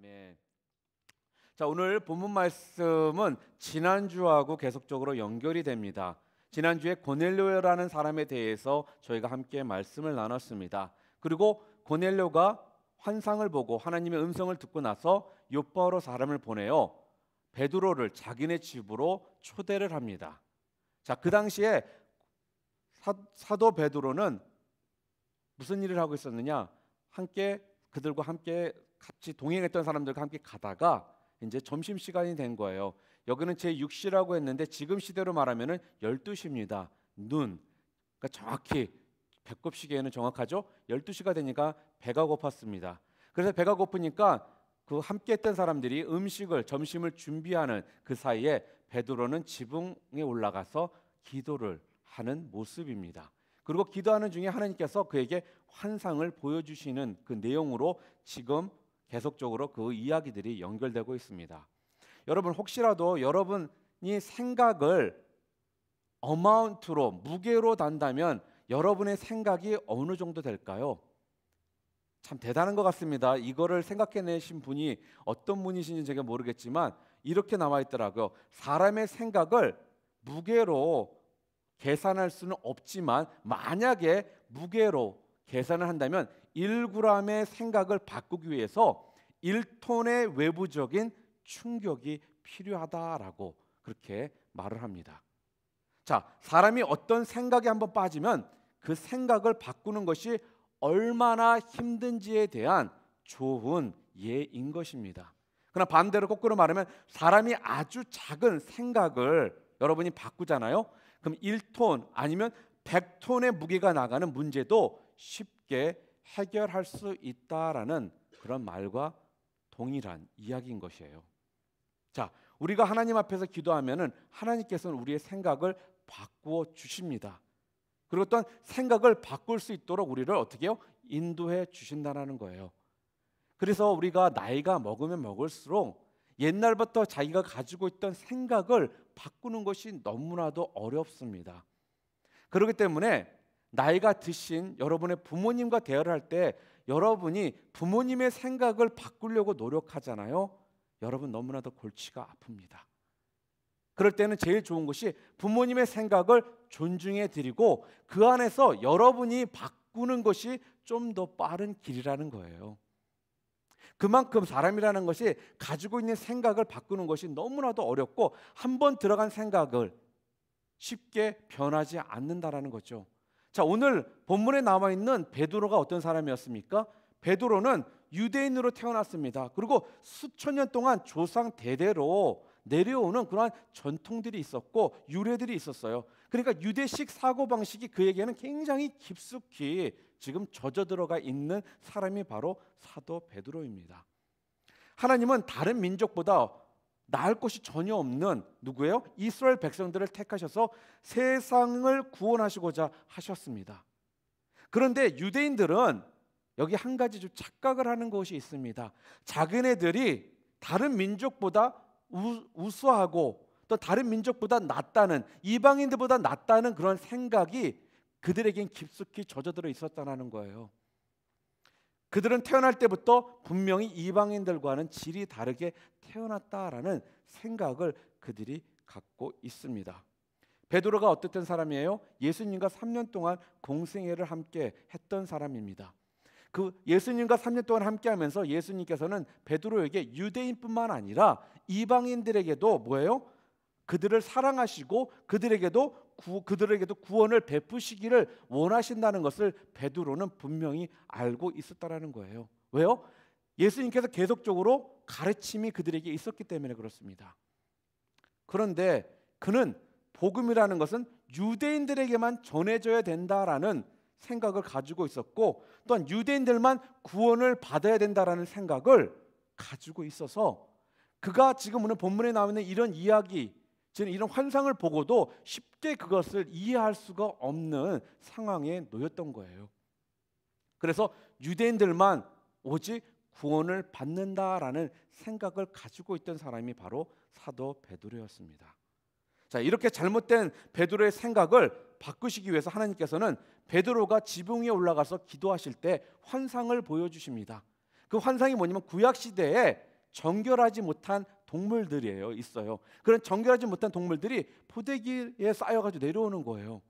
아멘. 자, 오늘 본문 말씀은 지난주하고 계속적으로 연결이 됩니다. 지난주에 고넬료라는 사람에 대해서 저희가 함께 말씀을 나눴습니다. 그리고 고넬료가 환상을 보고 하나님의 음성을 듣고 나서 요바로 사람을 보내어 베드로를 자기네 집으로 초대를 합니다. 자, 그 당시에 사도 베드로는 무슨 일을 하고 있었느냐? 그들과 함께 같이 동행했던 사람들과 함께 가다가 이제 점심시간이 된 거예요. 여기는 제6시라고 했는데 지금 시대로 말하면은 12시입니다. 그러니까 정확히 배꼽 시계에는 정확하죠. 12시가 되니까 배가 고팠습니다. 그래서 배가 고프니까 그 함께 했던 사람들이 점심을 준비하는 그 사이에 베드로는 지붕에 올라가서 기도를 하는 모습입니다. 그리고 기도하는 중에 하나님께서 그에게 환상을 보여주시는 그 내용으로 지금 계속적으로 그 이야기들이 연결되고 있습니다. 여러분, 혹시라도 여러분이 생각을 어마운트로 무게로 단다면 여러분의 생각이 어느 정도 될까요? 참 대단한 것 같습니다. 이거를 생각해내신 분이 어떤 분이신지 제가 모르겠지만 이렇게 나와 있더라고요. 사람의 생각을 무게로 계산할 수는 없지만 만약에 무게로 계산을 한다면 1g의 생각을 바꾸기 위해서 1톤의 외부적인 충격이 필요하다라고 그렇게 말을 합니다. 자, 사람이 어떤 생각에 한번 빠지면 그 생각을 바꾸는 것이 얼마나 힘든지에 대한 좋은 예인 것입니다. 그러나 반대로 거꾸로 말하면 사람이 아주 작은 생각을 여러분이 바꾸잖아요. 그럼 1톤 아니면 100톤의 무게가 나가는 문제도 쉽게 해결할 수 있다라는 그런 말과 동일한 이야기인 것이에요. 자, 우리가 하나님 앞에서 기도하면은 하나님께서는 우리의 생각을 바꾸어 주십니다. 그리고 또한 생각을 바꿀 수 있도록 우리를 어떻게 해요? 인도해 주신다는 거예요. 그래서 우리가 나이가 먹으면 먹을수록 옛날부터 자기가 가지고 있던 생각을 바꾸는 것이 너무나도 어렵습니다. 그렇기 때문에 나이가 드신 여러분의 부모님과 대화를 할 때 여러분이 부모님의 생각을 바꾸려고 노력하잖아요. 여러분 너무나도 골치가 아픕니다. 그럴 때는 제일 좋은 것이 부모님의 생각을 존중해 드리고 그 안에서 여러분이 바꾸는 것이 좀 더 빠른 길이라는 거예요. 그만큼 사람이라는 것이 가지고 있는 생각을 바꾸는 것이 너무나도 어렵고 한번 들어간 생각을 쉽게 변하지 않는다라는 거죠. 자, 오늘 본문에 나와 있는 베드로가 어떤 사람이었습니까? 베드로는 유대인으로 태어났습니다. 그리고 수천 년 동안 조상 대대로 내려오는 그러한 전통들이 있었고 유래들이 있었어요. 그러니까 유대식 사고방식이 그에게는 굉장히 깊숙이 지금 젖어 들어가 있는 사람이 바로 사도 베드로입니다. 하나님은 다른 민족보다 나을 것이 전혀 없는 누구예요? 이스라엘 백성들을 택하셔서 세상을 구원하시고자 하셨습니다. 그런데 유대인들은 여기 한 가지 좀 착각을 하는 것이 있습니다. 자기네들이 다른 민족보다 우수하고 또 다른 민족보다 낫다는, 이방인들보다 낫다는 그런 생각이 그들에겐 깊숙이 젖어들어 있었다는 거예요. 그들은 태어날 때부터 분명히 이방인들과는 질이 다르게 태어났다라는 생각을 그들이 갖고 있습니다. 베드로가 어땠던 사람이에요? 예수님과 3년 동안 공생애를 함께 했던 사람입니다. 그 예수님과 3년 동안 함께하면서 예수님께서는 베드로에게 유대인뿐만 아니라 이방인들에게도 뭐예요? 그들을 사랑하시고 그들에게도 구원을 베푸시기를 원하신다는 것을 베드로는 분명히 알고 있었다라는 거예요. 왜요? 예수님께서 계속적으로 가르침이 그들에게 있었기 때문에 그렇습니다. 그런데 그는 복음이라는 것은 유대인들에게만 전해져야 된다라는 생각을 가지고 있었고 또한 유대인들만 구원을 받아야 된다라는 생각을 가지고 있어서 그가 지금 오늘 본문에 나오는 이런 이야기, 지금 이런 환상을 보고도 쉽게 그것을 이해할 수가 없는 상황에 놓였던 거예요. 그래서 유대인들만 오직 구원을 받는다라는 생각을 가지고 있던 사람이 바로 사도 베드로였습니다. 자, 이렇게 잘못된 베드로의 생각을 바꾸시기 위해서 하나님께서는 베드로가 지붕 위에 올라가서 기도하실 때 환상을 보여주십니다. 그 환상이 뭐냐면 구약 시대에 정결하지 못한 동물들이에요. 있어요. 그런 정결하지 못한 동물들이 포대기에 쌓여가지고 내려오는 거예요.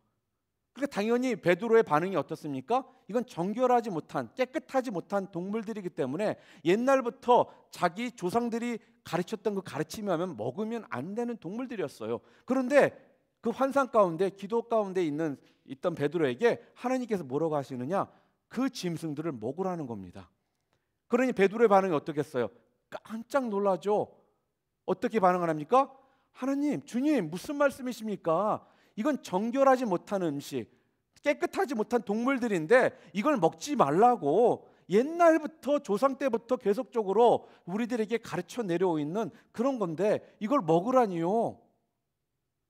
그러니까 당연히 베드로의 반응이 어떻습니까? 이건 정결하지 못한, 깨끗하지 못한 동물들이기 때문에 옛날부터 자기 조상들이 가르쳤던 그 가르침이 하면 먹으면 안 되는 동물들이었어요. 그런데 그 환상 가운데, 기도 가운데 있던 베드로에게 하나님께서 뭐라고 하시느냐? 그 짐승들을 먹으라는 겁니다. 그러니 베드로의 반응이 어떻겠어요? 깜짝 놀라죠. 어떻게 반응을 합니까? 하나님, 주님, 무슨 말씀이십니까? 이건 정결하지 못한 음식, 깨끗하지 못한 동물들인데 이걸 먹지 말라고 옛날부터 조상 때부터 계속적으로 우리들에게 가르쳐 내려오 있는 그런 건데 이걸 먹으라니요.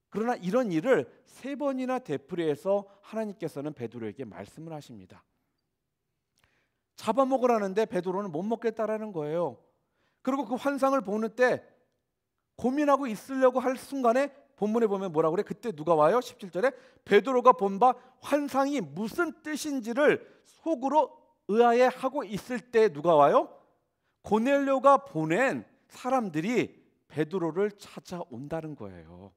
그러나 이런 일을 3번이나 되풀이해서 하나님께서는 베드로에게 말씀을 하십니다. 잡아먹으라는데 베드로는 못 먹겠다라는 거예요. 그리고 그 환상을 보는 때 고민하고 있으려고 할 순간에 본문에 보면 뭐라고 그래? 그때 누가 와요? 17절에 베드로가 본 바 환상이 무슨 뜻인지를 속으로 의아해하고 있을 때 누가 와요? 고넬료가 보낸 사람들이 베드로를 찾아온다는 거예요.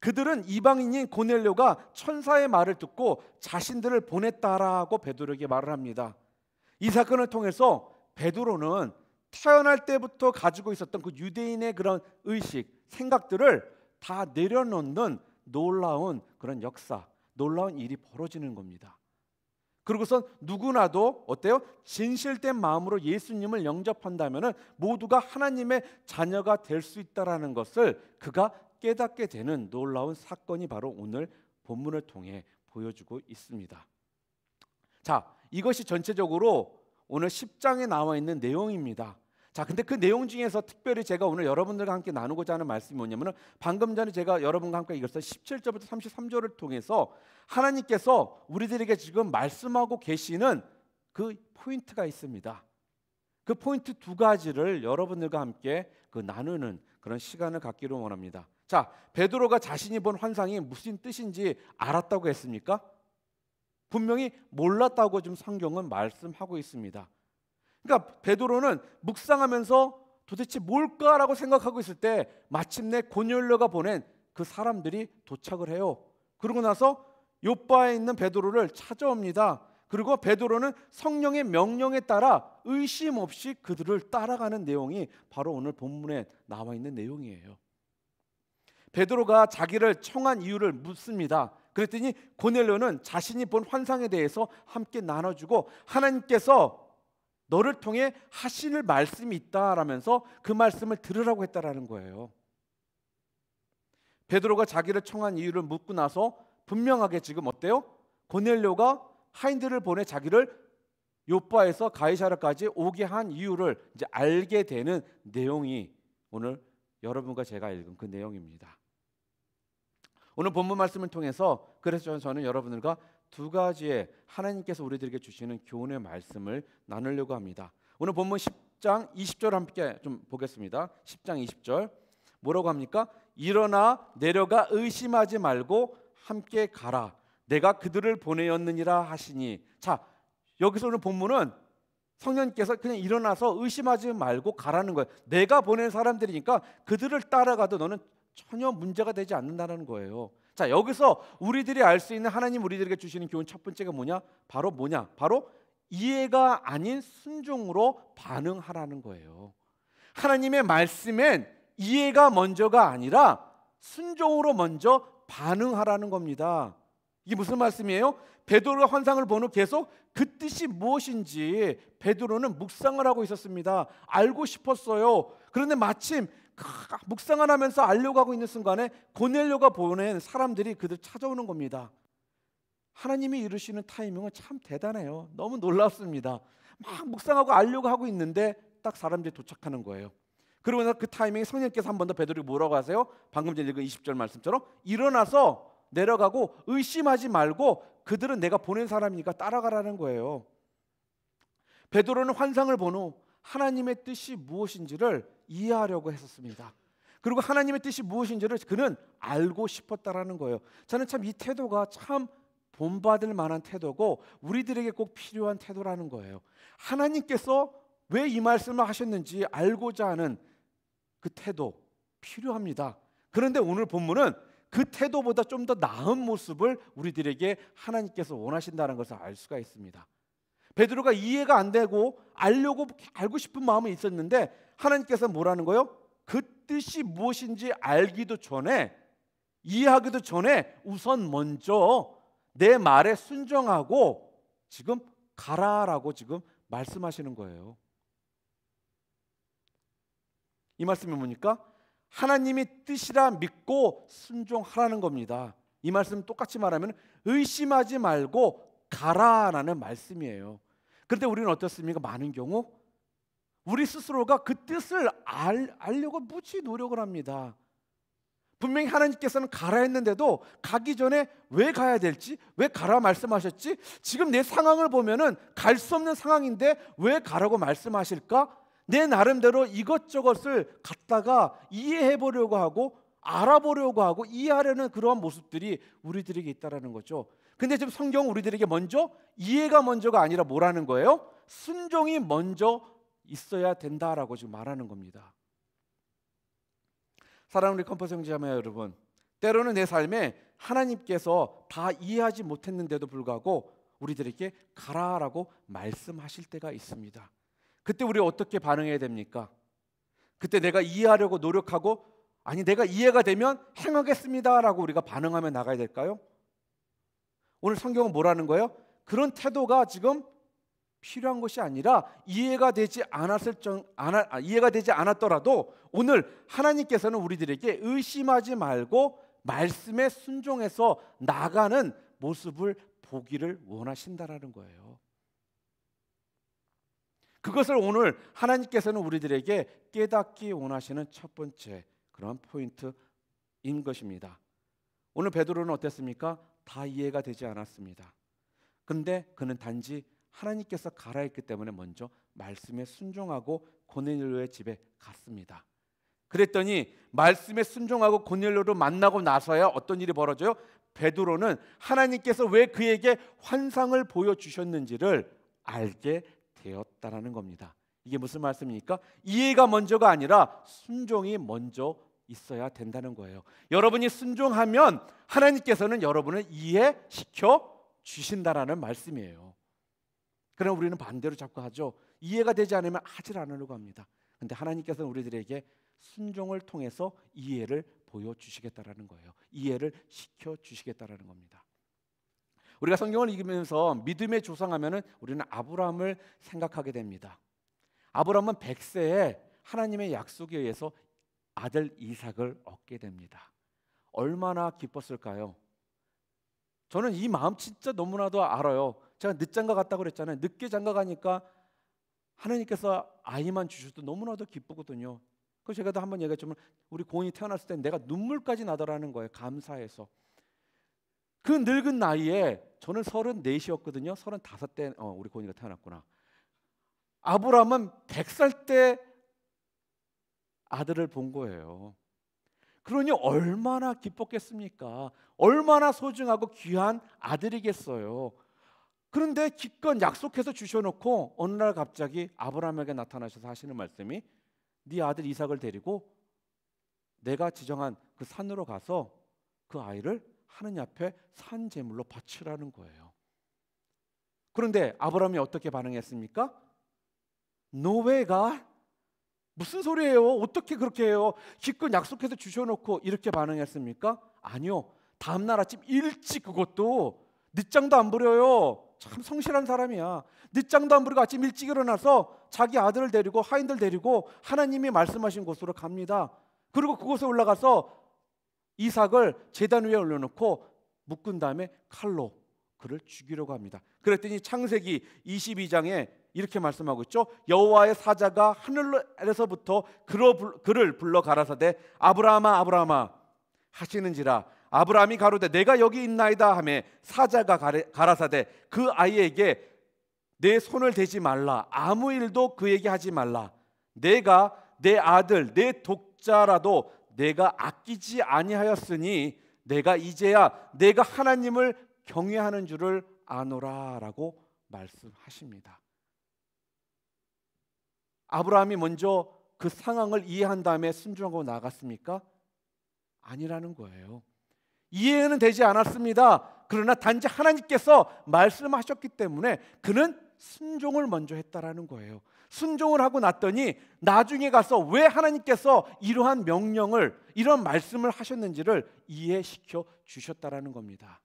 그들은 이방인인 고넬료가 천사의 말을 듣고 자신들을 보냈다라고 베드로에게 말을 합니다. 이 사건을 통해서 베드로는 태어날 때부터 가지고 있었던 그 유대인의 그런 의식, 생각들을 다 내려놓는 놀라운 그런 역사, 놀라운 일이 벌어지는 겁니다. 그리고선 누구나도 어때요? 진실된 마음으로 예수님을 영접한다면 모두가 하나님의 자녀가 될 수 있다라는 것을 그가 깨닫게 되는 놀라운 사건이 바로 오늘 본문을 통해 보여주고 있습니다. 자, 이것이 전체적으로 오늘 10장에 나와 있는 내용입니다. 자, 근데 그 내용 중에서 특별히 제가 오늘 여러분들과 함께 나누고자 하는 말씀이 뭐냐면 방금 전에 제가 여러분과 함께 읽었던 17절부터 33절을 통해서 하나님께서 우리들에게 지금 말씀하고 계시는 그 포인트가 있습니다. 그 포인트 2가지를 여러분들과 함께 그 나누는 그런 시간을 갖기를 원합니다. 자, 베드로가 자신이 본 환상이 무슨 뜻인지 알았다고 했습니까? 분명히 몰랐다고 지금 성경은 말씀하고 있습니다. 그러니까 베드로는 묵상하면서 도대체 뭘까라고 생각하고 있을 때 마침내 고넬료가 보낸 그 사람들이 도착을 해요. 그러고 나서 요바에 있는 베드로를 찾아옵니다. 그리고 베드로는 성령의 명령에 따라 의심 없이 그들을 따라가는 내용이 바로 오늘 본문에 나와 있는 내용이에요. 베드로가 자기를 청한 이유를 묻습니다. 그랬더니 고넬료는 자신이 본 환상에 대해서 함께 나눠주고 하나님께서 너를 통해 하실 말씀이 있다라면서 그 말씀을 들으라고 했다라는 거예요. 베드로가 자기를 청한 이유를 묻고 나서 분명하게 지금 어때요? 고넬료가 하인들을 보내 자기를 요빠에서 가이사랴까지 오게 한 이유를 이제 알게 되는 내용이 오늘 여러분과 제가 읽은 그 내용입니다. 오늘 본문 말씀을 통해서 그래서 저는 여러분들과 2가지의 하나님께서 우리들에게 주시는 교훈의 말씀을 나누려고 합니다. 오늘 본문 10장 20절 함께 좀 보겠습니다. 10장 20절 뭐라고 합니까? 일어나 내려가 의심하지 말고 함께 가라. 내가 그들을 보내었느니라 하시니. 자, 여기서 오늘 본문은 성령께서 그냥 일어나서 의심하지 말고 가라는 거예요. 내가 보낸 사람들이니까 그들을 따라가도 너는 전혀 문제가 되지 않는다는 거예요. 자, 여기서 우리들이 알 수 있는 하나님 우리들에게 주시는 교훈 첫 번째가 뭐냐? 바로 이해가 아닌 순종으로 반응하라는 거예요. 하나님의 말씀엔 이해가 먼저가 아니라 순종으로 먼저 반응하라는 겁니다. 이게 무슨 말씀이에요? 베드로가 환상을 본 후 계속 그 뜻이 무엇인지 베드로는 묵상을 하고 있었습니다. 알고 싶었어요. 그런데 마침 묵상을 하면서 알려고 하고 있는 순간에 고넬료가 보낸 사람들이 그들 찾아오는 겁니다. 하나님이 이루시는 타이밍은 참 대단해요. 너무 놀랍습니다. 막 묵상하고 알려고 하고 있는데 딱 사람들이 도착하는 거예요. 그러고 나서 그 타이밍에 성령께서 한 번 더 베드로에게 뭐라고 하세요? 방금 전에 읽은 20절 말씀처럼 일어나서 내려가고 의심하지 말고 그들은 내가 보낸 사람이니까 따라가라는 거예요. 베드로는 환상을 본 후 하나님의 뜻이 무엇인지를 이해하려고 했었습니다. 그리고 하나님의 뜻이 무엇인지를 그는 알고 싶었다라는 거예요. 저는 참 이 태도가 참 본받을 만한 태도고 우리들에게 꼭 필요한 태도라는 거예요. 하나님께서 왜 이 말씀을 하셨는지 알고자 하는 그 태도 필요합니다. 그런데 오늘 본문은 그 태도보다 좀 더 나은 모습을 우리들에게 하나님께서 원하신다는 것을 알 수가 있습니다. 베드로가 이해가 안 되고 알고 싶은 마음이 있었는데 하나님께서 뭐라는 거예요? 그 뜻이 무엇인지 알기도 전에, 이해하기도 전에 우선 먼저 내 말에 순종하고 지금 가라라고 지금 말씀하시는 거예요. 이 말씀이 뭡니까? 하나님이 뜻이라 믿고 순종하라는 겁니다. 이 말씀 똑같이 말하면 의심하지 말고 가라라는 말씀이에요. 그런데 우리는 어떻습니까? 많은 경우 우리 스스로가 그 뜻을 알려고 무지 노력을 합니다. 분명히 하나님께서는 가라 했는데도 가기 전에 왜 가야 될지, 왜 가라 말씀하셨지? 지금 내 상황을 보면은 갈 수 없는 상황인데 왜 가라고 말씀하실까? 내 나름대로 이것저것을 갖다가 이해해 보려고 하고 알아보려고 하고 이해하려는 그러한 모습들이 우리들에게 있다라는 거죠. 근데 지금 성경은 우리들에게 먼저 이해가 먼저가 아니라 뭐라는 거예요? 순종이 먼저 있어야 된다라고 지금 말하는 겁니다. 사랑하는 우리 컴퍼스 형제자매 여러분, 때로는 내 삶에 하나님께서 다 이해하지 못했는데도 불구하고 우리들에게 가라라고 말씀하실 때가 있습니다. 그때 우리 어떻게 반응해야 됩니까? 그때 내가 이해하려고 노력하고 아니 내가 이해가 되면 행하겠습니다라고 우리가 반응하며 나가야 될까요? 오늘 성경은 뭐라는 거예요? 그런 태도가 지금 필요한 것이 아니라 이해가 되지 않았더라도 오늘 하나님께서는 우리들에게 의심하지 말고 말씀에 순종해서 나가는 모습을 보기를 원하신다라는 거예요. 그것을 오늘 하나님께서는 우리들에게 깨닫기 원하시는 첫 번째 그런 포인트인 것입니다. 오늘 베드로는 어땠습니까? 다 이해가 되지 않았습니다. 근데 그는 단지 하나님께서 가라 했기 때문에 먼저 말씀에 순종하고 고넬료의 집에 갔습니다. 그랬더니 말씀에 순종하고 고넬료를 만나고 나서야 어떤 일이 벌어져요? 베드로는 하나님께서 왜 그에게 환상을 보여주셨는지를 알게 되었다라는 겁니다. 이게 무슨 말씀입니까? 이해가 먼저가 아니라 순종이 먼저 있어야 된다는 거예요. 여러분이 순종하면 하나님께서는 여러분을 이해시켜 주신다라는 말씀이에요. 그러나 우리는 반대로 자꾸 하죠. 이해가 되지 않으면 하질 않으려고 합니다. 그런데 하나님께서는 우리들에게 순종을 통해서 이해를 보여주시겠다라는 거예요. 이해를 시켜주시겠다라는 겁니다. 우리가 성경을 읽으면서 믿음의 조상하면은 우리는 아브라함을 생각하게 됩니다. 아브라함은 100세에 하나님의 약속에 의해서 아들 이삭을 얻게 됩니다. 얼마나 기뻤을까요? 저는 이 마음 진짜 너무나도 알아요. 제가 늦장가 갔다고 그랬잖아요. 늦게 장가 가니까 하나님께서 아이만 주셔도 너무나도 기쁘거든요. 그래서 제가 한번 얘기했지만 우리 고은이 태어났을 때 내가 눈물까지 나더라는 거예요. 감사해서. 그 늙은 나이에 저는 34이었거든요. 35때 우리 고은이가 태어났구나. 아브라함은 100살 때 아들을 본 거예요. 그러니 얼마나 기뻤겠습니까? 얼마나 소중하고 귀한 아들이겠어요. 그런데 기껏 약속해서 주셔놓고 어느 날 갑자기 아브라함에게 나타나셔서 하시는 말씀이 네 아들 이삭을 데리고 내가 지정한 그 산으로 가서 그 아이를 하느님 앞에 산 제물로 바치라는 거예요. 그런데 아브라함이 어떻게 반응했습니까? 노웨가 무슨 소리예요? 어떻게 그렇게 해요? 기껏 약속해서 주셔놓고 이렇게 반응했습니까? 아니요. 다음날 아침 일찍 그것도 늦장도 안 부려요. 참 성실한 사람이야. 늦장도 안 부리고 아침 일찍 일어나서 자기 아들을 데리고 하인들 데리고 하나님이 말씀하신 곳으로 갑니다. 그리고 그곳에 올라가서 이삭을 제단 위에 올려놓고 묶은 다음에 칼로 그를 죽이려고 합니다. 그랬더니 창세기 22장에 이렇게 말씀하고 있죠. 여호와의 사자가 하늘에서부터 그를 불러 가라사대 아브라함아 아브라함아 하시는지라 아브라함이 가로되 내가 여기 있나이다 하매 사자가 가라사대 그 아이에게 내 손을 대지 말라 아무 일도 그에게 하지 말라 내가 내 아들 내 독자라도 내가 아끼지 아니하였으니 내가 이제야 내가 하나님을 경외하는 줄을 아노라라고 말씀하십니다. 아브라함이 먼저 그 상황을 이해한 다음에 순종하고 나갔습니까? 아니라는 거예요. 이해는 되지 않았습니다. 그러나 단지 하나님께서 말씀하셨기 때문에 그는 순종을 먼저 했다라는 거예요. 순종을 하고 났더니 나중에 가서 왜 하나님께서 이러한 명령을, 이런 말씀을 하셨는지를 이해시켜 주셨다라는 겁니다.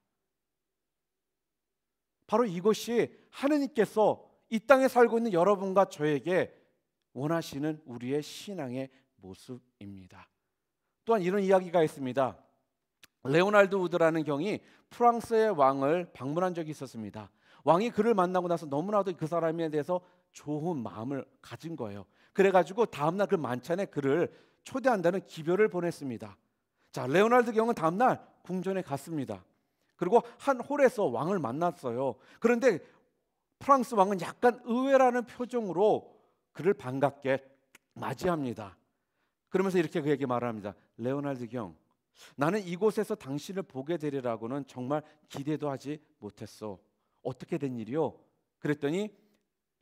바로 이것이 하나님께서 이 땅에 살고 있는 여러분과 저에게 원하시는 우리의 신앙의 모습입니다. 또한 이런 이야기가 있습니다. 레오날드 우드라는 경이 프랑스의 왕을 방문한 적이 있었습니다. 왕이 그를 만나고 나서 너무나도 그 사람에 대해서 좋은 마음을 가진 거예요. 그래가지고 다음날 그 만찬에 그를 초대한다는 기별을 보냈습니다. 자, 레오날드 경은 다음날 궁전에 갔습니다. 그리고 한 홀에서 왕을 만났어요. 그런데 프랑스 왕은 약간 의외라는 표정으로 그를 반갑게 맞이합니다. 그러면서 이렇게 그에게 말합니다. 레오날드 경, 나는 이곳에서 당신을 보게 되리라고는 정말 기대도 하지 못했어. 어떻게 된 일이요? 그랬더니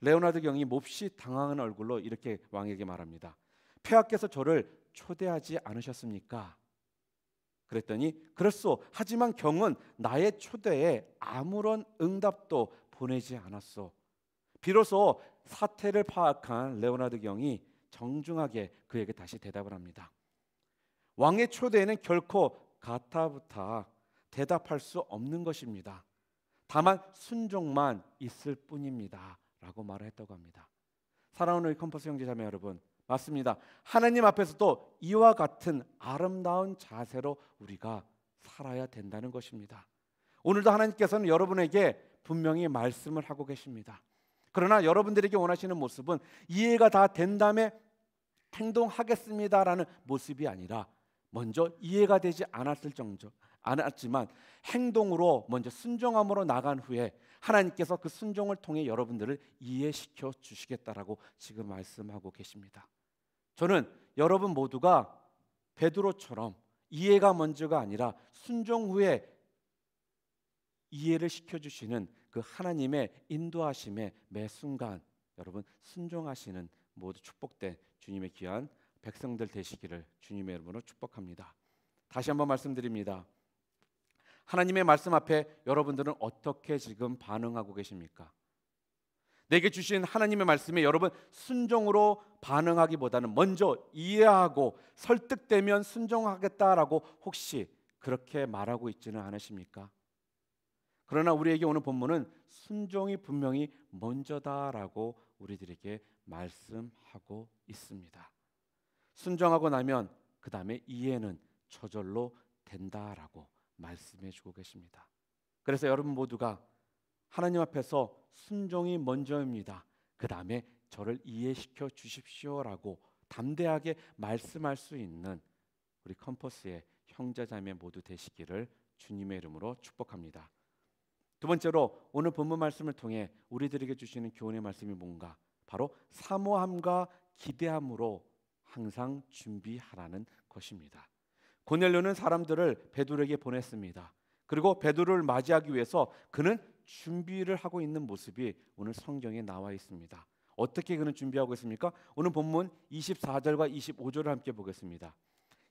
레오나르도 경이 몹시 당황한 얼굴로 이렇게 왕에게 말합니다. 폐하께서 저를 초대하지 않으셨습니까? 그랬더니 그렇소. 하지만 경은 나의 초대에 아무런 응답도 보내지 않았소. 비로소 사태를 파악한 레오나르도 경이 정중하게 그에게 다시 대답을 합니다. 왕의 초대에는 결코 가타부타 대답할 수 없는 것입니다. 다만 순종만 있을 뿐입니다 라고 말을 했다고 합니다. 사랑하는 우리 컴퍼스 형제자매 여러분, 맞습니다. 하나님 앞에서도 이와 같은 아름다운 자세로 우리가 살아야 된다는 것입니다. 오늘도 하나님께서는 여러분에게 분명히 말씀을 하고 계십니다. 그러나 여러분들에게 원하시는 모습은 이해가 다 된 다음에 행동하겠습니다라는 모습이 아니라 먼저 이해가 되지 않았지만 행동으로 먼저 순종함으로 나간 후에 하나님께서 그 순종을 통해 여러분들을 이해시켜 주시겠다라고 지금 말씀하고 계십니다. 저는 여러분 모두가 베드로처럼 이해가 먼저가 아니라 순종 후에 이해를 시켜주시는 그 하나님의 인도하심에 매 순간 여러분 순종하시는 모두 축복된 주님의 귀한 백성들 되시기를 주님의 이름으로 축복합니다. 다시 한번 말씀드립니다. 하나님의 말씀 앞에 여러분들은 어떻게 지금 반응하고 계십니까? 내게 주신 하나님의 말씀에 여러분 순종으로 반응하기보다는 먼저 이해하고 설득되면 순종하겠다라고 혹시 그렇게 말하고 있지는 않으십니까? 그러나 우리에게 오늘 본문은 순종이 분명히 먼저다라고 우리들에게 말씀하고 있습니다. 순종하고 나면 그 다음에 이해는 저절로 된다라고 말씀해 주고 계십니다. 그래서 여러분 모두가 하나님 앞에서 순종이 먼저입니다. 그 다음에 저를 이해시켜 주십시오라고 담대하게 말씀할 수 있는 우리 컴퍼스의 형제자매 모두 되시기를 주님의 이름으로 축복합니다. 두 번째로 오늘 본문 말씀을 통해 우리들에게 주시는 교훈의 말씀이 뭔가? 바로 사모함과 기대함으로 항상 준비하라는 것입니다. 고넬료는 사람들을 베드로에게 보냈습니다. 그리고 베드로를 맞이하기 위해서 그는 준비를 하고 있는 모습이 오늘 성경에 나와 있습니다. 어떻게 그는 준비하고 있습니까? 오늘 본문 24절과 25절을 함께 보겠습니다.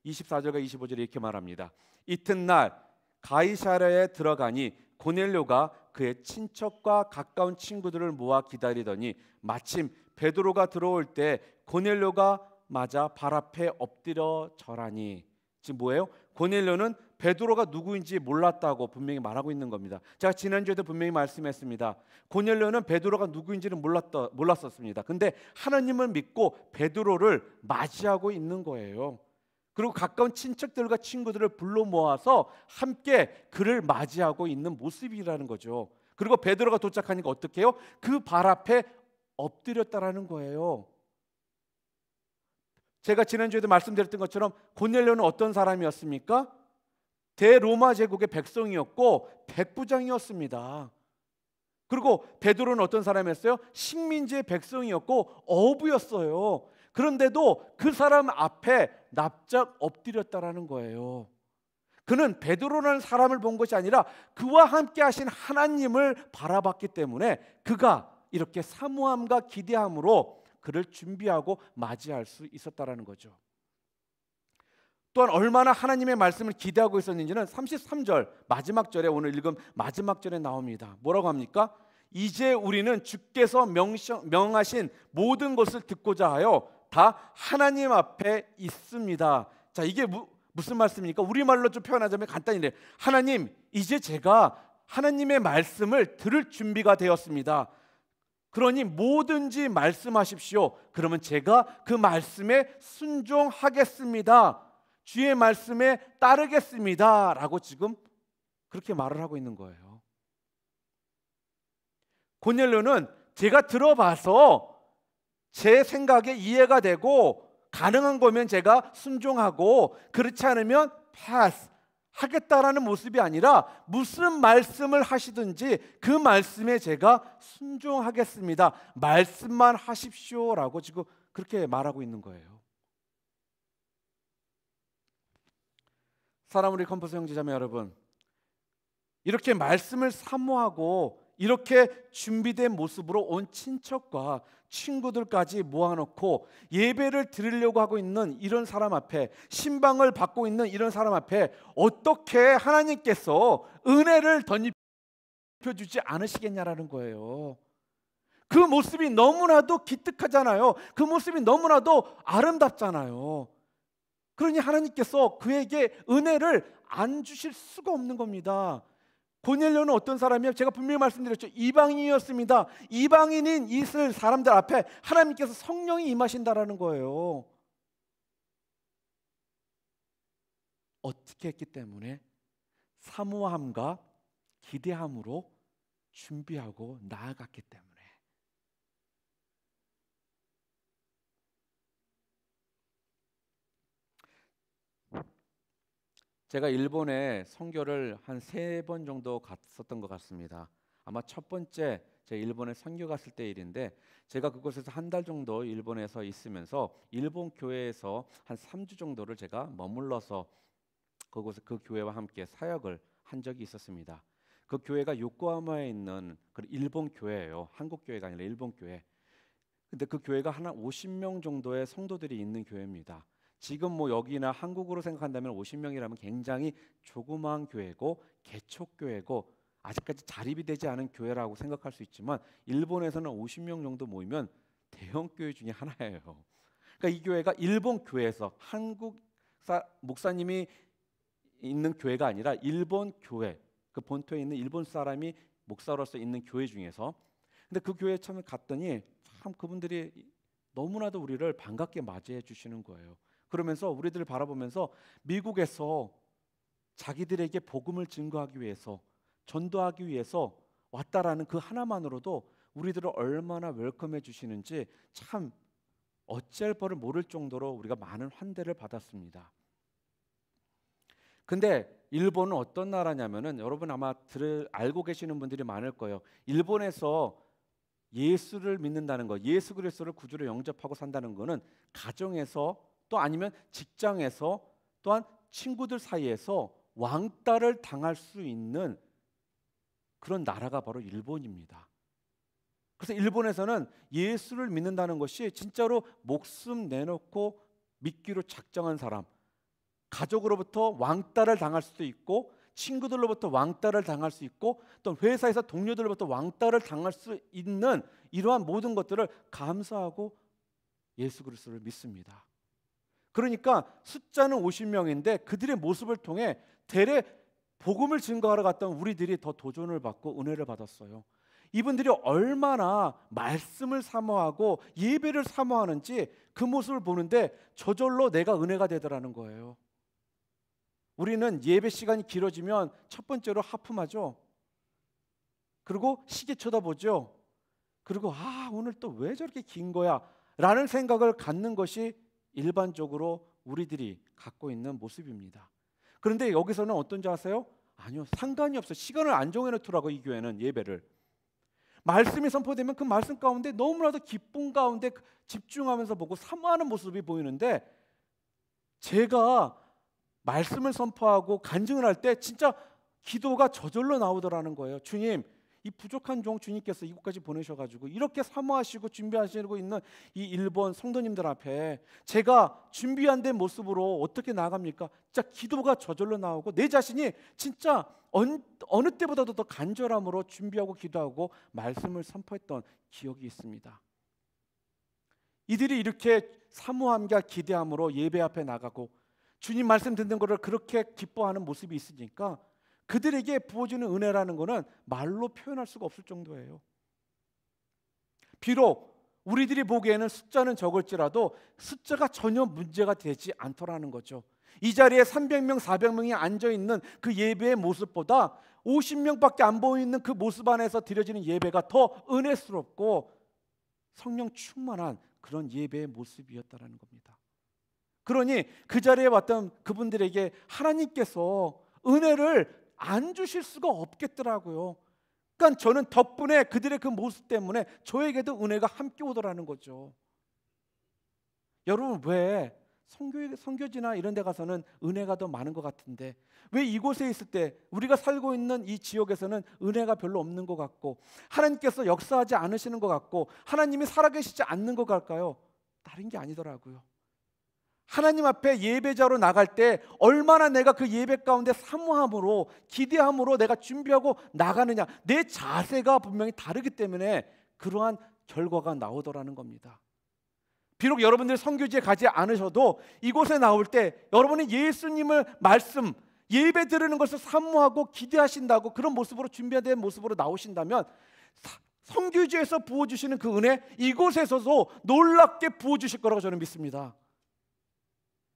24절과 25절에 이렇게 말합니다. 이튿날 가이사랴에 들어가니 고넬료가 그의 친척과 가까운 친구들을 모아 기다리더니 마침 베드로가 들어올 때 고넬료가 맞아 발 앞에 엎드려 절하니. 지금 뭐예요? 고넬료는 베드로가 누구인지 몰랐다고 분명히 말하고 있는 겁니다. 제가 지난주에도 분명히 말씀했습니다. 고넬료는 베드로가 누구인지는 몰랐었습니다. 근데 하나님을 믿고 베드로를 맞이하고 있는 거예요. 그리고 가까운 친척들과 친구들을 불러 모아서 함께 그를 맞이하고 있는 모습이라는 거죠. 그리고 베드로가 도착하니까 어떻게 해요? 그 발 앞에 엎드렸다라는 거예요. 제가 지난주에도 말씀드렸던 것처럼 고넬료는 어떤 사람이었습니까? 대로마 제국의 백성이었고 백부장이었습니다. 그리고 베드로는 어떤 사람이었어요? 식민지의 백성이었고 어부였어요. 그런데도 그 사람 앞에 납작 엎드렸다라는 거예요. 그는 베드로라는 사람을 본 것이 아니라 그와 함께 하신 하나님을 바라봤기 때문에 그가 이렇게 사모함과 기대함으로 그를 준비하고 맞이할 수 있었다라는 거죠. 또한 얼마나 하나님의 말씀을 기대하고 있었는지는 33절 마지막 절에 오늘 읽은 마지막 절에 나옵니다. 뭐라고 합니까? 이제 우리는 주께서 명하신 모든 것을 듣고자 하여 다 하나님 앞에 있습니다. 자, 이게 무슨 말씀입니까? 우리말로 좀 표현하자면 간단히 이래요. 하나님, 이제 제가 하나님의 말씀을 들을 준비가 되었습니다. 그러니 뭐든지 말씀하십시오. 그러면 제가 그 말씀에 순종하겠습니다. 주의 말씀에 따르겠습니다. 라고 지금 그렇게 말을 하고 있는 거예요. 고넬료는 제가 들어봐서 제 생각에 이해가 되고 가능한 거면 제가 순종하고 그렇지 않으면 패스 하겠다라는 모습이 아니라 무슨 말씀을 하시든지 그 말씀에 제가 순종하겠습니다. 말씀만 하십시오라고 지금 그렇게 말하고 있는 거예요. 사랑하는 우리 컴퍼스 형제자매 여러분, 이렇게 말씀을 사모하고 이렇게 준비된 모습으로 온 친척과 친구들까지 모아놓고 예배를 드리려고 하고 있는 이런 사람 앞에, 신방을 받고 있는 이런 사람 앞에 어떻게 하나님께서 은혜를 던져주지 않으시겠냐라는 거예요. 그 모습이 너무나도 기특하잖아요. 그 모습이 너무나도 아름답잖아요. 그러니 하나님께서 그에게 은혜를 안 주실 수가 없는 겁니다. 고넬료는 어떤 사람이에요? 제가 분명히 말씀드렸죠. 이방인이었습니다. 이방인인 이스라엘 사람들 앞에 하나님께서 성령이 임하신다라는 거예요. 어떻게 했기 때문에? 사모함과 기대함으로 준비하고 나아갔기 때문에. 제가 일본에 선교를 한 3번 정도 갔었던 것 같습니다. 아마 첫 번째 제 일본에 선교 갔을 때 일인데, 제가 그곳에서 한 달 정도 일본에서 있으면서 일본 교회에서 한 3주 정도를 제가 머물러서 그곳에 그 교회와 함께 사역을 한 적이 있었습니다. 그 교회가 요코하마에 있는 그 일본 교회예요. 한국 교회가 아니라 일본 교회. 근데 그 교회가 한 50명 정도의 성도들이 있는 교회입니다. 지금 뭐 여기나 한국으로 생각한다면 50명이라면 굉장히 조그마한 교회고 개척교회고 아직까지 자립이 되지 않은 교회라고 생각할 수 있지만, 일본에서는 50명 정도 모이면 대형 교회 중에 하나예요. 그러니까 이 교회가 일본 교회에서 한국 목사님이 있는 교회가 아니라 일본 교회, 그 본토에 있는 일본 사람이 목사로서 있는 교회 중에서, 근데 그 교회에 처음에 갔더니 참 그분들이 너무나도 우리를 반갑게 맞이해 주시는 거예요. 그러면서 우리들을 바라보면서 미국에서 자기들에게 복음을 증거하기 위해서, 전도하기 위해서 왔다라는 그 하나만으로도 우리들을 얼마나 웰컴해 주시는지 참 어찌할 바를 모를 정도로 우리가 많은 환대를 받았습니다. 근데 일본은 어떤 나라냐면은, 여러분 아마 알고 계시는 분들이 많을 거예요. 일본에서 예수를 믿는다는 거, 예수 그리스도를 구주로 영접하고 산다는 거는 가정에서, 또 아니면 직장에서, 또한 친구들 사이에서 왕따를 당할 수 있는 그런 나라가 바로 일본입니다. 그래서 일본에서는 예수를 믿는다는 것이 진짜로 목숨 내놓고 믿기로 작정한 사람, 가족으로부터 왕따를 당할 수도 있고, 친구들로부터 왕따를 당할 수 있고, 또 회사에서 동료들로부터 왕따를 당할 수 있는 이러한 모든 것들을 감수하고 예수 그리스도를 믿습니다. 그러니까 숫자는 50명인데 그들의 모습을 통해 대래 복음을 증거하러 갔던 우리들이 더 도전을 받고 은혜를 받았어요. 이분들이 얼마나 말씀을 사모하고 예배를 사모하는지 그 모습을 보는데 저절로 내가 은혜가 되더라는 거예요. 우리는 예배 시간이 길어지면 첫 번째로 하품하죠. 그리고 시계 쳐다보죠. 그리고 오늘 또 왜 저렇게 긴 거야? 라는 생각을 갖는 것이 일반적으로 우리들이 갖고 있는 모습입니다. 그런데 여기서는 어떤지 아세요? 아니요, 상관이 없어요. 시간을 안 정해놓더라고요. 이 교회는 예배를. 말씀이 선포되면 그 말씀 가운데 너무나도 기쁨 가운데 집중하면서 보고 사모하는 모습이 보이는데, 제가 말씀을 선포하고 간증을 할 때 진짜 기도가 저절로 나오더라는 거예요. 주님, 이 부족한 종 주님께서 이곳까지 보내셔가지고 이렇게 사모하시고 준비하시고 있는 이 일본 성도님들 앞에 제가 준비 안 된 모습으로 어떻게 나아갑니까? 진짜 기도가 저절로 나오고 내 자신이 진짜 어느 때보다도 더 간절함으로 준비하고 기도하고 말씀을 선포했던 기억이 있습니다. 이들이 이렇게 사모함과 기대함으로 예배 앞에 나가고 주님 말씀 듣는 것을 그렇게 기뻐하는 모습이 있으니까 그들에게 부어주는 은혜라는 것은 말로 표현할 수가 없을 정도예요. 비록 우리들이 보기에는 숫자는 적을지라도 숫자가 전혀 문제가 되지 않더라는 거죠. 이 자리에 300명, 400명이 앉아있는 그 예배의 모습보다 50명밖에 안 보이는 그 모습 안에서 드려지는 예배가 더 은혜스럽고 성령 충만한 그런 예배의 모습이었다라는 겁니다. 그러니 그 자리에 왔던 그분들에게 하나님께서 은혜를 안 주실 수가 없겠더라고요. 그러니까 저는 덕분에 그들의 그 모습 때문에 저에게도 은혜가 함께 오더라는 거죠. 여러분 왜 선교지나 이런 데 가서는 은혜가 더 많은 것 같은데 왜 이곳에 있을 때 우리가 살고 있는 이 지역에서는 은혜가 별로 없는 것 같고 하나님께서 역사하지 않으시는 것 같고 하나님이 살아계시지 않는 것 같을까요? 다른 게 아니더라고요. 하나님 앞에 예배자로 나갈 때 얼마나 내가 그 예배 가운데 사모함으로 기대함으로 내가 준비하고 나가느냐 내 자세가 분명히 다르기 때문에 그러한 결과가 나오더라는 겁니다. 비록 여러분들 선교지에 가지 않으셔도 이곳에 나올 때 여러분이 예수님을 말씀 예배 드리는 것을 사모하고 기대하신다고 그런 모습으로 준비된 모습으로 나오신다면 선교지에서 부어주시는 그 은혜 이곳에서도 놀랍게 부어주실 거라고 저는 믿습니다.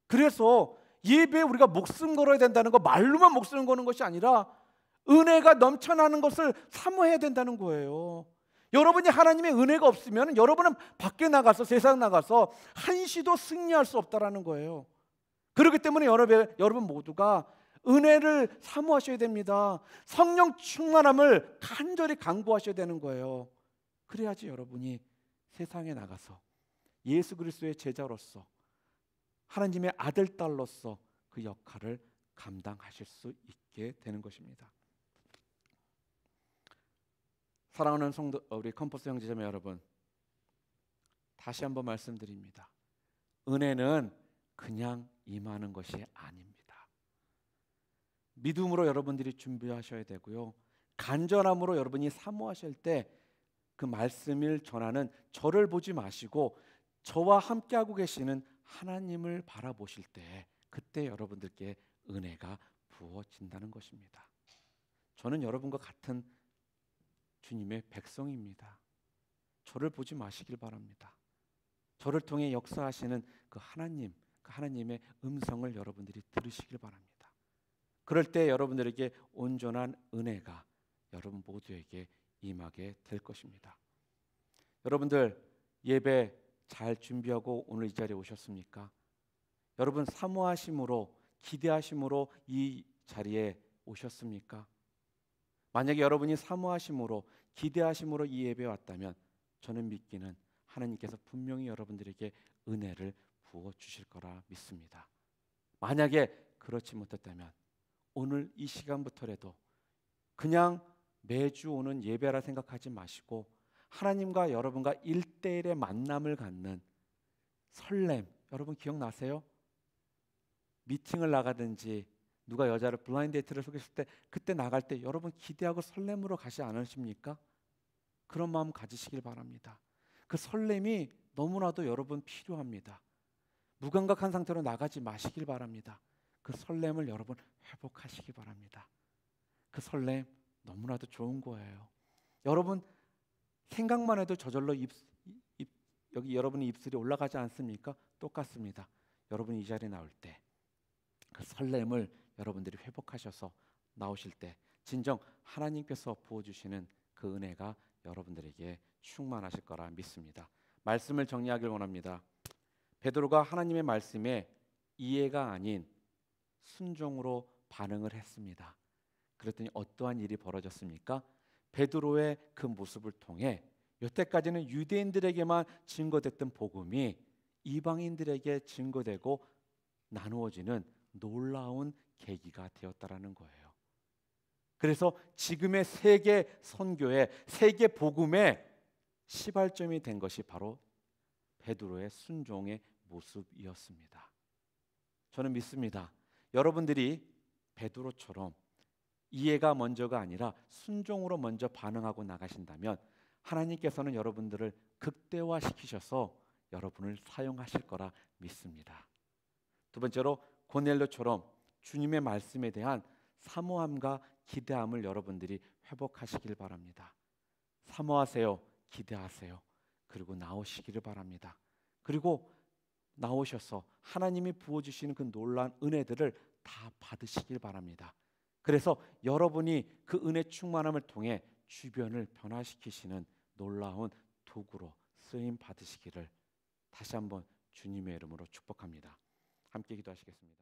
그래서 예배에 우리가 목숨 걸어야 된다는 거 말로만 목숨 거는 것이 아니라 은혜가 넘쳐나는 것을 사모해야 된다는 거예요. 여러분이 하나님의 은혜가 없으면 여러분은 밖에 나가서 세상 나가서 한시도 승리할 수 없다라는 거예요. 그렇기 때문에 여러분 모두가 은혜를 사모하셔야 됩니다. 성령 충만함을 간절히 간구하셔야 되는 거예요. 그래야지 여러분이 세상에 나가서 예수 그리스도의 제자로서 하나님의 아들, 딸로서 그 역할을 감당하실 수 있게 되는 것입니다. 사랑하는 성도 우리 컴퍼스 형제자매 여러분, 다시 한번 말씀드립니다. 은혜는 그냥 임하는 것이 아닙니다. 믿음으로 여러분들이 준비하셔야 되고요. 간절함으로 여러분이 사모하실 때 그 말씀을 전하는 저를 보지 마시고 저와 함께하고 계시는 하나님을 바라보실 때 그때 여러분들께 은혜가 부어진다는 것입니다. 저는 여러분과 같은 주님의 백성입니다. 저를 보지 마시길 바랍니다. 저를 통해 역사하시는 그 하나님의 음성을 여러분들이 들으시길 바랍니다. 그럴 때 여러분들에게 온전한 은혜가 여러분 모두에게 임하게 될 것입니다. 여러분들 예배 잘 준비하고 오늘 이 자리에 오셨습니까? 여러분 사모하심으로 기대하심으로 이 자리에 오셨습니까? 만약에 여러분이 사모하심으로 기대하심으로 이 예배에 왔다면 저는 믿기는 하나님께서 분명히 여러분들에게 은혜를 부어 주실 거라 믿습니다. 만약에 그렇지 못했다면 오늘 이 시간부터라도 그냥 매주 오는 예배라 생각하지 마시고 하나님과 여러분과 1대1의 만남을 갖는 설렘, 여러분 기억나세요? 미팅을 나가든지 누가 여자를 블라인드 데이트를 소개했을 때 그때 나갈 때 여러분 기대하고 설렘으로 가지 않으십니까? 그런 마음 가지시길 바랍니다. 그 설렘이 너무나도 여러분 필요합니다. 무감각한 상태로 나가지 마시길 바랍니다. 그 설렘을 여러분 회복하시기 바랍니다. 그 설렘 너무나도 좋은 거예요. 여러분 생각만 해도 저절로 여기 여러분의 입술이 올라가지 않습니까? 똑같습니다. 여러분이 이 자리에 나올 때 그 설렘을 여러분들이 회복하셔서 나오실 때 진정 하나님께서 부어주시는 그 은혜가 여러분들에게 충만하실 거라 믿습니다. 말씀을 정리하길 원합니다. 베드로가 하나님의 말씀에 이해가 아닌 순종으로 반응을 했습니다. 그랬더니 어떠한 일이 벌어졌습니까? 베드로의 그 모습을 통해 여태까지는 유대인들에게만 증거됐던 복음이 이방인들에게 증거되고 나누어지는 놀라운 계기가 되었다라는 거예요. 그래서 지금의 세계 선교의 세계 복음의 시발점이 된 것이 바로 베드로의 순종의 모습이었습니다. 저는 믿습니다. 여러분들이 베드로처럼 이해가 먼저가 아니라 순종으로 먼저 반응하고 나가신다면 하나님께서는 여러분들을 극대화시키셔서 여러분을 사용하실 거라 믿습니다. 두 번째로 고넬료처럼 주님의 말씀에 대한 사모함과 기대함을 여러분들이 회복하시길 바랍니다. 사모하세요. 기대하세요. 그리고 나오시기를 바랍니다. 그리고 나오셔서 하나님이 부어주시는 그 놀라운 은혜들을 다 받으시길 바랍니다. 그래서 여러분이 그 은혜 충만함을 통해 주변을 변화시키시는 놀라운 도구로 쓰임 받으시기를 다시 한번 주님의 이름으로 축복합니다. 함께 기도하시겠습니다.